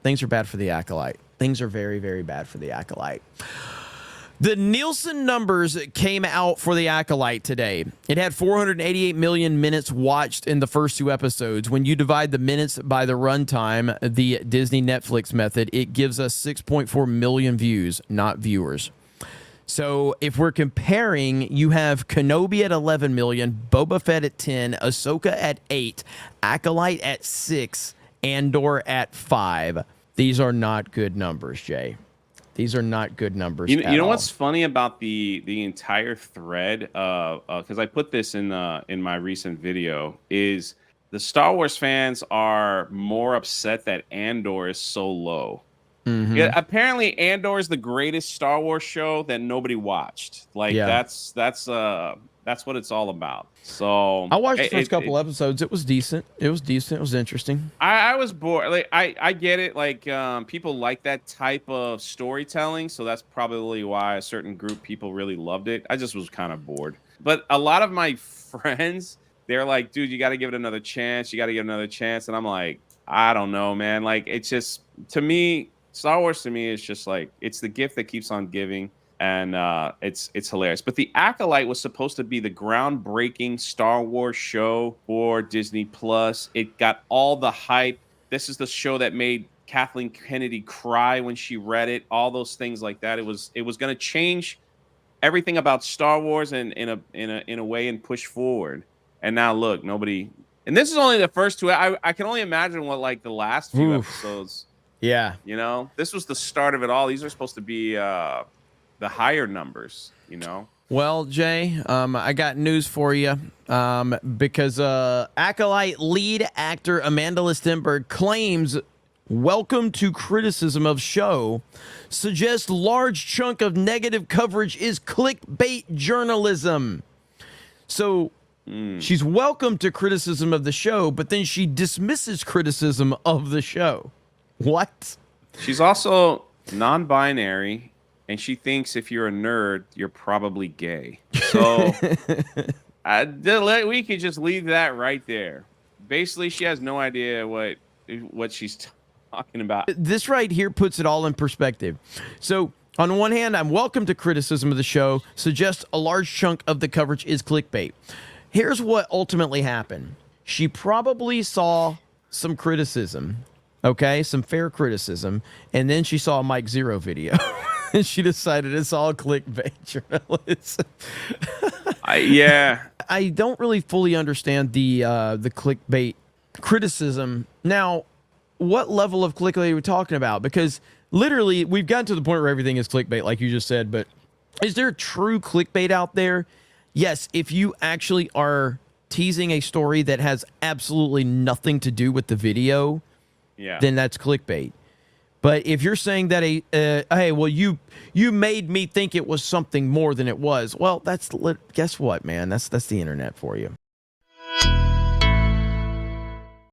Things are bad for the Acolyte. Things are very, very bad for the Acolyte. The Nielsen numbers came out for the Acolyte today. It had 488 million minutes watched in the first 2 episodes. When you divide the minutes by the runtime, the Disney Netflix method, it gives us 6.4 million views, not viewers. So if we're comparing, you have Kenobi at 11 million, Boba Fett at 10, Ahsoka at 8, Acolyte at 6, Andor at 5. These are not good numbers, Jay. These are not good numbers. You know what's funny about the entire thread? Because I put this in my recent video, is the Star Wars fans are more upset that Andor is so low. Mm-hmm. Yeah, apparently Andor is the greatest Star Wars show that nobody watched. Like that's what it's all about. So I watched the first couple episodes. It was decent. It was decent. It was interesting. I was bored. Like I get it. Like people like that type of storytelling, so that's probably why a certain group of people really loved it. I just was kind of bored. But a lot of my friends, they're like, dude, you got to give it another chance. You got to give it another chance. And I'm like, I don't know, man. Like it's just, to me, Star Wars to me is just like, it's the gift that keeps on giving. And it's hilarious. But the Acolyte was supposed to be the groundbreaking Star Wars show for Disney Plus. It got all the hype. This is the show that made Kathleen Kennedy cry when she read it. All those things like that. It was going to change everything about Star Wars and in a way and push forward. And now look, nobody. And this is only the first 2. I can only imagine what like the last few episodes. Yeah. You know, this was the start of it all. These are supposed to be the higher numbers, you know. Well, Jay, I got news for you because Acolyte lead actor Amanda Listenberg claims welcome to criticism of show suggests large chunk of negative coverage is clickbait journalism. So she's welcome to criticism of the show, but then she dismisses criticism of the show. What? She's also non-binary. And she thinks if you're a nerd, you're probably gay. So we could just leave that right there. Basically, she has no idea what she's talking about. This right here puts it all in perspective. So on one hand, I'm welcome to criticism of the show, suggests a large chunk of the coverage is clickbait. Here's what ultimately happened. She probably saw some criticism, okay, some fair criticism, and then she saw a Mike Zero video. And she decided it's all clickbait journalism. Yeah. I don't really fully understand the clickbait criticism. Now, what level of clickbait are we talking about? Because literally, we've gotten to the point where everything is clickbait, like you just said. But is there true clickbait out there? Yes, if you actually are teasing a story that has absolutely nothing to do with the video, then that's clickbait. But if you're saying that hey, well, you made me think it was something more than it was, well, guess what, man? That's the internet for you.